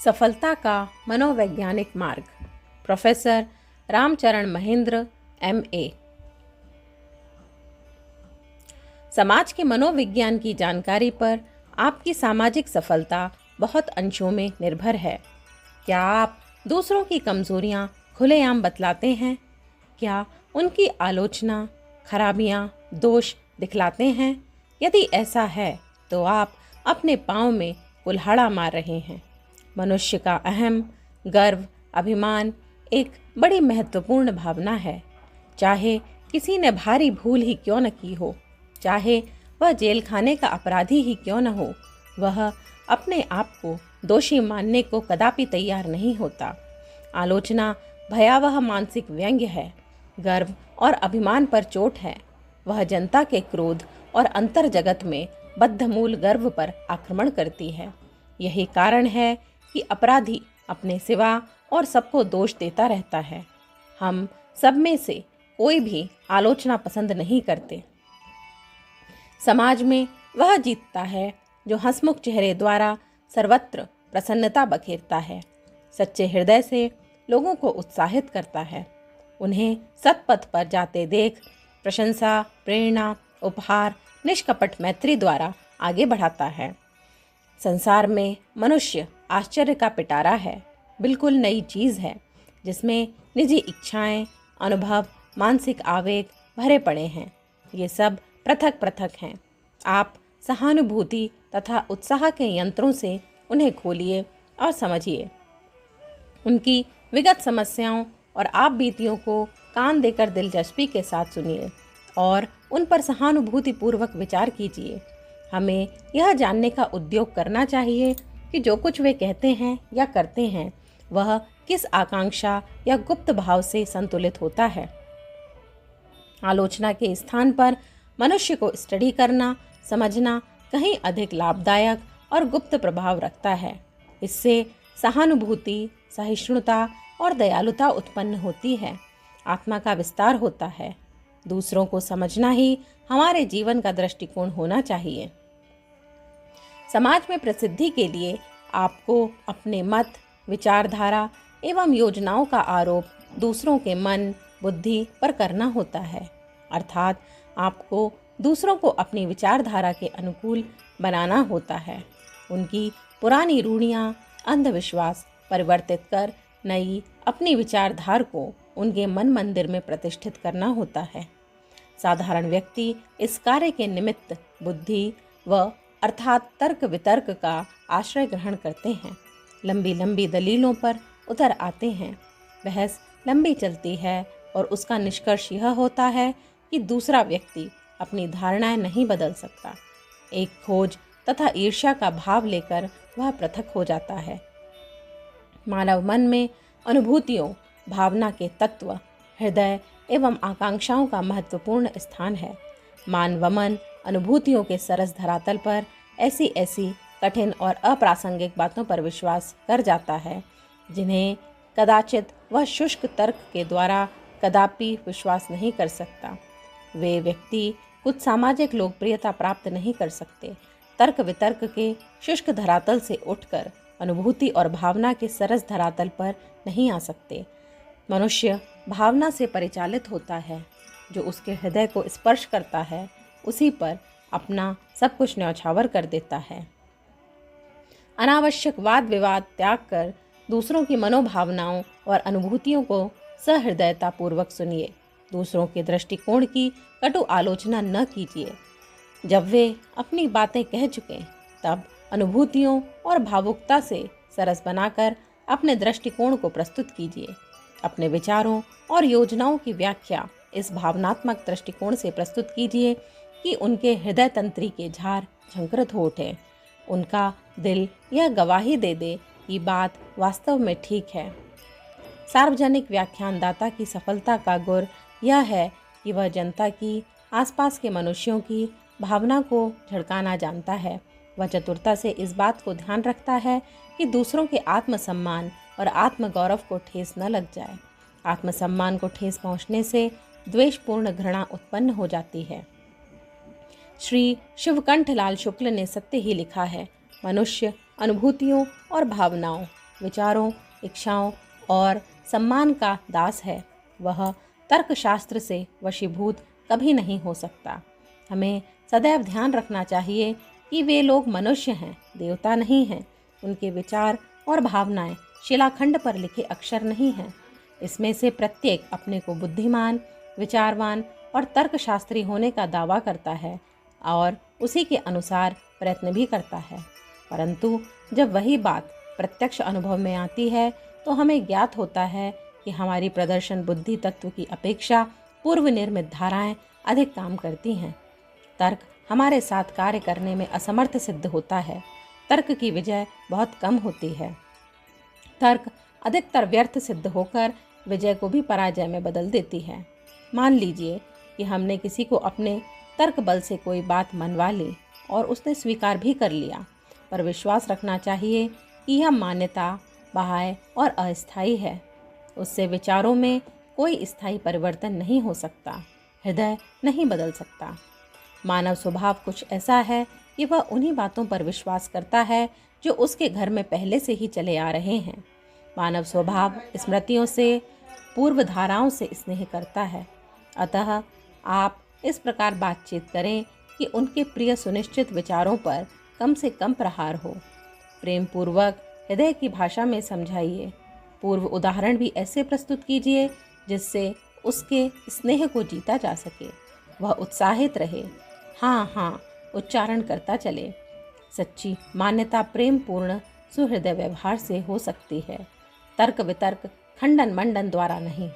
सफलता का मनोवैज्ञानिक मार्ग, प्रोफेसर रामचरण महेंद्र, MA। समाज के मनोविज्ञान की जानकारी पर आपकी सामाजिक सफलता बहुत अंशों में निर्भर है। क्या आप दूसरों की कमजोरियां खुलेआम बतलाते हैं? क्या उनकी आलोचना, खराबियां, दोष दिखलाते हैं? यदि ऐसा है तो आप अपने पांव में कुल्हाड़ा मार रहे हैं। मनुष्य का अहम, गर्व, अभिमान एक बड़ी महत्वपूर्ण भावना है। चाहे किसी ने भारी भूल ही क्यों न की हो, चाहे वह जेल खाने का अपराधी ही क्यों न हो, वह अपने आप को दोषी मानने को कदापि तैयार नहीं होता। आलोचना भयावह मानसिक व्यंग्य है, गर्व और अभिमान पर चोट है। वह जनता के क्रोध और अंतर जगत में बद्धमूल गर्व पर आक्रमण करती है। यही कारण है कि अपराधी अपने सिवा और सबको दोष देता रहता है। हम सब में से कोई भी आलोचना पसंद नहीं करते। समाज में वह जीतता है जो हंसमुख चेहरे द्वारा सर्वत्र प्रसन्नता बखेरता है, सच्चे हृदय से लोगों को उत्साहित करता है, उन्हें सत्पथ पर जाते देख प्रशंसा, प्रेरणा, उपहार, निष्कपट मैत्री द्वारा आगे बढ़ाता है। संसार में मनुष्य आश्चर्य का पिटारा है, बिल्कुल नई चीज़ है जिसमें निजी इच्छाएं, अनुभव, मानसिक आवेग भरे पड़े हैं। ये सब पृथक पृथक हैं। आप सहानुभूति तथा उत्साह के यंत्रों से उन्हें खोलिए और समझिए। उनकी विगत समस्याओं और आप बीतियों को कान देकर दिलचस्पी के साथ सुनिए और उन पर सहानुभूतिपूर्वक विचार कीजिए। हमें यह जानने का उद्योग करना चाहिए कि जो कुछ वे कहते हैं या करते हैं वह किस आकांक्षा या गुप्त भाव से संतुलित होता है। आलोचना के स्थान पर मनुष्य को स्टडी करना, समझना कहीं अधिक लाभदायक और गुप्त प्रभाव रखता है। इससे सहानुभूति, सहिष्णुता और दयालुता उत्पन्न होती है। आत्मा का विस्तार होता है। दूसरों को समझना ही हमारे जीवन का दृष्टिकोण होना चाहिए। समाज में प्रसिद्धि के लिए आपको अपने मत, विचारधारा एवं योजनाओं का आरोप दूसरों के मन, बुद्धि पर करना होता है। अर्थात आपको दूसरों को अपनी विचारधारा के अनुकूल बनाना होता है। उनकी पुरानी रूढ़ियाँ, अंधविश्वास परिवर्तित कर नई अपनी विचारधारा को उनके मन मंदिर में प्रतिष्ठित करना होता है। साधारण व्यक्ति इस कार्य के निमित्त बुद्धि व अर्थात तर्क वितर्क का आश्रय ग्रहण करते हैं। लंबी लंबी दलीलों पर उतर आते हैं। बहस लंबी चलती है और उसका निष्कर्ष यह होता है कि दूसरा व्यक्ति अपनी धारणाएं नहीं बदल सकता। एक खोज तथा ईर्ष्या का भाव लेकर वह पृथक हो जाता है। मानव मन में अनुभूतियों, भावना के तत्व, हृदय एवं आकांक्षाओं का महत्वपूर्ण स्थान है। मानव मन अनुभूतियों के सरस धरातल पर ऐसी ऐसी कठिन और अप्रासंगिक बातों पर विश्वास कर जाता है जिन्हें कदाचित वह शुष्क तर्क के द्वारा कदापि विश्वास नहीं कर सकता। वे व्यक्ति कुछ सामाजिक लोकप्रियता प्राप्त नहीं कर सकते। तर्क वितर्क के शुष्क धरातल से उठकर अनुभूति और भावना के सरस धरातल पर नहीं आ सकते। मनुष्य भावना से परिचालित होता है। जो उसके हृदय को स्पर्श करता है उसी पर अपना सब कुछ न्यौछावर कर देता है। अनावश्यक वाद विवाद त्याग कर दूसरों की मनोभावनाओं और अनुभूतियों को सहृदयता पूर्वक सुनिए। दूसरों के दृष्टिकोण की कटु आलोचना न कीजिए। जब वे अपनी बातें कह चुके तब अनुभूतियों और भावुकता से सरस बनाकर अपने दृष्टिकोण को प्रस्तुत कीजिए। अपने विचारों और योजनाओं की व्याख्या इस भावनात्मक दृष्टिकोण से प्रस्तुत कीजिए कि उनके हृदय तंत्री के झार झंकृत हो उठे। उनका दिल यह गवाही दे दे कि बात वास्तव में ठीक है। सार्वजनिक व्याख्यानदाता की सफलता का गुर यह है कि वह जनता की, आसपास के मनुष्यों की भावना को झड़काना जानता है। वह चतुरता से इस बात को ध्यान रखता है कि दूसरों के आत्मसम्मान और आत्मगौरव को ठेस न लग जाए। आत्मसम्मान को ठेस पहुंचने से द्वेषपूर्ण घृणा उत्पन्न हो जाती है। श्री शिवकंठ लाल शुक्ल ने सत्य ही लिखा है। मनुष्य अनुभूतियों और भावनाओं विचारों, इच्छाओं और सम्मान का दास है, वह तर्कशास्त्र से वशीभूत कभी नहीं हो सकता। हमें सदैव ध्यान रखना चाहिए कि वे लोग मनुष्य हैं, देवता नहीं हैं। उनके विचार और भावनाएं शिलाखंड पर लिखे अक्षर नहीं हैं। इसमें से प्रत्येक अपने को बुद्धिमान, विचारवान और तर्कशास्त्री होने का दावा करता है और उसी के अनुसार प्रयत्न भी करता है। परंतु जब वही बात प्रत्यक्ष अनुभव में आती है तो हमें ज्ञात होता है कि हमारी प्रदर्शन बुद्धि तत्व की अपेक्षा पूर्व निर्मित धाराएं अधिक काम करती हैं। तर्क हमारे साथ कार्य करने में असमर्थ सिद्ध होता है। तर्क की विजय बहुत कम होती है। तर्क अधिकतर व्यर्थ सिद्ध होकर विजय को भी पराजय में बदल देती है। मान लीजिए कि हमने किसी को अपने तर्क बल से कोई बात मनवा ली और उसने स्वीकार भी कर लिया, पर विश्वास रखना चाहिए कि यह मान्यता बाह्य और अस्थायी है। उससे विचारों में कोई स्थायी परिवर्तन नहीं हो सकता, हृदय नहीं बदल सकता। मानव स्वभाव कुछ ऐसा है कि वह उन्हीं बातों पर विश्वास करता है जो उसके घर में पहले से ही चले आ रहे हैं। मानव स्वभाव स्मृतियों से, पूर्व धाराओं से स्नेह करता है। अतः आप इस प्रकार बातचीत करें कि उनके प्रिय सुनिश्चित विचारों पर कम से कम प्रहार हो। प्रेम पूर्वक हृदय की भाषा में समझाइए। पूर्व उदाहरण भी ऐसे प्रस्तुत कीजिए जिससे उसके स्नेह को जीता जा सके। वह उत्साहित रहे, हाँ हाँ उच्चारण करता चले। सच्ची मान्यता प्रेम पूर्ण सुहृदय व्यवहार से हो सकती है, तर्क वितर्क खंडन मंडन द्वारा नहीं।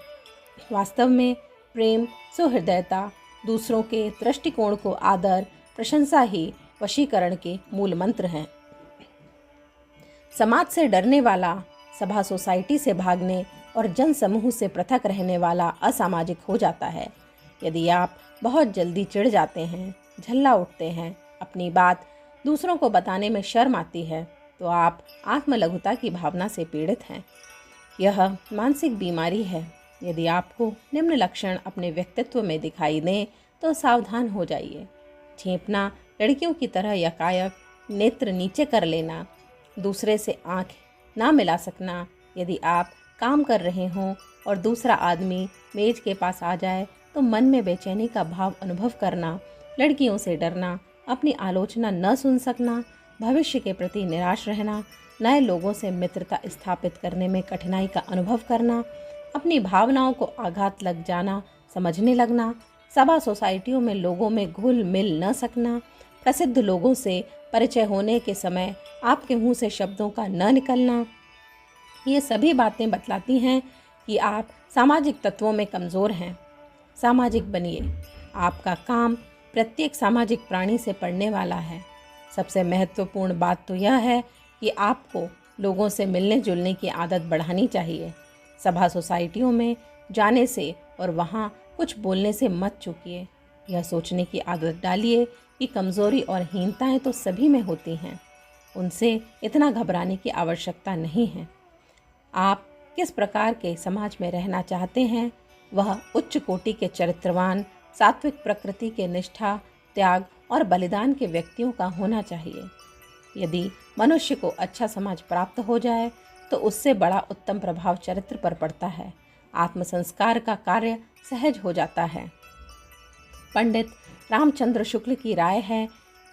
वास्तव में प्रेम, सुहृदयता, दूसरों के दृष्टिकोण को आदर, प्रशंसा ही वशीकरण के मूल मंत्र हैं। समाज से डरने वाला सभा सोसाइटी से भागने और जन समूह से पृथक रहने वाला असामाजिक हो जाता है। यदि आप बहुत जल्दी चिढ़ जाते हैं, झल्ला उठते हैं, अपनी बात दूसरों को बताने में शर्म आती है, तो आप आत्मलघुता की भावना से पीड़ित हैं। यह मानसिक बीमारी है। यदि आपको निम्न लक्षण अपने व्यक्तित्व में दिखाई दें तो सावधान हो जाइए। झेंपना, लड़कियों की तरह यकायक नेत्र नीचे कर लेना, दूसरे से आंख ना मिला सकना, यदि आप काम कर रहे हों और दूसरा आदमी मेज के पास आ जाए तो मन में बेचैनी का भाव अनुभव करना, लड़कियों से डरना, अपनी आलोचना न सुन सकना, भविष्य के प्रति निराश रहना, नए लोगों से मित्रता स्थापित करने में कठिनाई का अनुभव करना, अपनी भावनाओं को आघात लग जाना, समझने लगना, सभा सोसाइटियों में लोगों में घुल मिल न सकना, प्रसिद्ध लोगों से परिचय होने के समय आपके मुंह से शब्दों का न निकलना, ये सभी बातें बतलाती हैं कि आप सामाजिक तत्वों में कमज़ोर हैं। सामाजिक बनिए। आपका काम प्रत्येक सामाजिक प्राणी से पड़ने वाला है। सबसे महत्वपूर्ण बात तो यह है कि आपको लोगों से मिलने जुलने की आदत बढ़ानी चाहिए। सभा सोसाइटियों में जाने से और वहाँ कुछ बोलने से मत चूकिए। यह सोचने की आदत डालिए कि कमज़ोरी और हीनताएं तो सभी में होती हैं, उनसे इतना घबराने की आवश्यकता नहीं है। आप किस प्रकार के समाज में रहना चाहते हैं, वह उच्च कोटि के चरित्रवान, सात्विक प्रकृति के निष्ठा, त्याग और बलिदान के व्यक्तियों का होना चाहिए। यदि मनुष्य को अच्छा समाज प्राप्त हो जाए तो उससे बड़ा उत्तम प्रभाव चरित्र पर पड़ता है। आत्मसंस्कार का कार्य सहज हो जाता है। पंडित रामचंद्र शुक्ल की राय है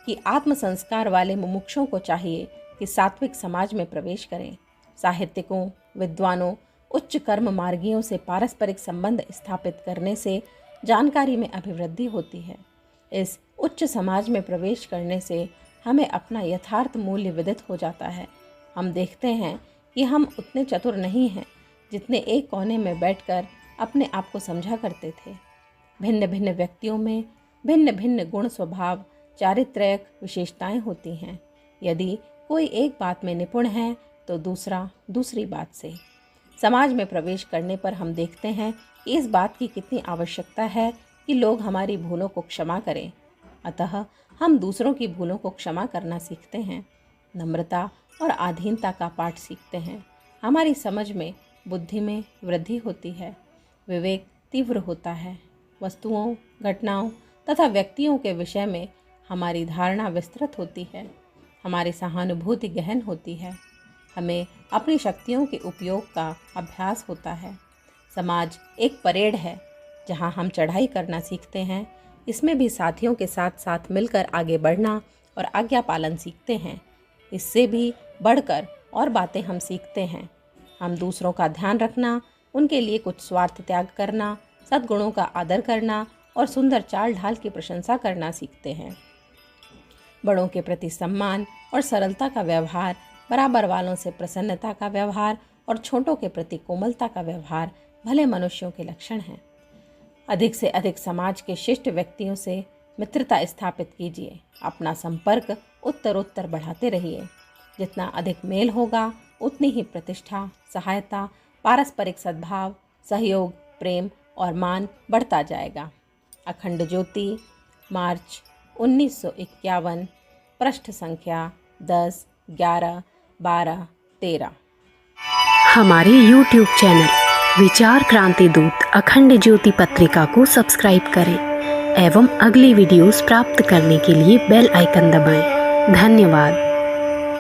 कि आत्मसंस्कार वाले मुमुक्षुओं को चाहिए कि सात्विक समाज में प्रवेश करें। साहित्यिकों, विद्वानों, उच्च कर्म मार्गियों से पारस्परिक संबंध स्थापित करने से जानकारी में अभिवृद्धि होती है। इस उच्च समाज में प्रवेश करने से हमें अपना यथार्थ मूल्य विदित हो जाता है। हम देखते हैं कि हम उतने चतुर नहीं हैं जितने एक कोने में बैठकर अपने आप को समझा करते थे। भिन्न भिन्न व्यक्तियों में भिन्न भिन्न गुण, स्वभाव, चारित्रिक विशेषताएं होती हैं। यदि कोई एक बात में निपुण है तो दूसरा दूसरी बात से। समाज में प्रवेश करने पर हम देखते हैं कि इस बात की कितनी आवश्यकता है कि लोग हमारी भूलों को क्षमा करें। अतः हम दूसरों की भूलों को क्षमा करना सीखते हैं, नम्रता और अधीनता का पाठ सीखते हैं। हमारी समझ में, बुद्धि में वृद्धि होती है, विवेक तीव्र होता है। वस्तुओं, घटनाओं तथा व्यक्तियों के विषय में हमारी धारणा विस्तृत होती है, हमारी सहानुभूति गहन होती है। हमें अपनी शक्तियों के उपयोग का अभ्यास होता है। समाज एक परेड है जहाँ हम चढ़ाई करना सीखते हैं। इसमें भी साथियों के साथ साथ मिलकर आगे बढ़ना और आज्ञा पालन सीखते हैं। इससे भी बढ़कर और बातें हम सीखते हैं। हम दूसरों का ध्यान रखना, उनके लिए कुछ स्वार्थ त्याग करना, सद्गुणों का आदर करना और सुंदर चाल ढाल की प्रशंसा करना सीखते हैं। बड़ों के प्रति सम्मान और सरलता का व्यवहार, बराबर वालों से प्रसन्नता का व्यवहार और छोटों के प्रति कोमलता का व्यवहार भले मनुष्यों के लक्षण हैं। अधिक से अधिक समाज के शिष्ट व्यक्तियों से मित्रता स्थापित कीजिए। अपना संपर्क उत्तरोत्तर बढ़ाते रहिए। जितना अधिक मेल होगा उतनी ही प्रतिष्ठा, सहायता, पारस्परिक सद्भाव, सहयोग, प्रेम और मान बढ़ता जाएगा। अखंड ज्योति, मार्च 1951, पृष्ठ संख्या 10, 11, 12, 13। हमारे YouTube चैनल विचार क्रांति दूत अखंड ज्योति पत्रिका को सब्सक्राइब करें एवं अगली वीडियोस प्राप्त करने के लिए बेल आइकन दबाएं। धन्यवाद।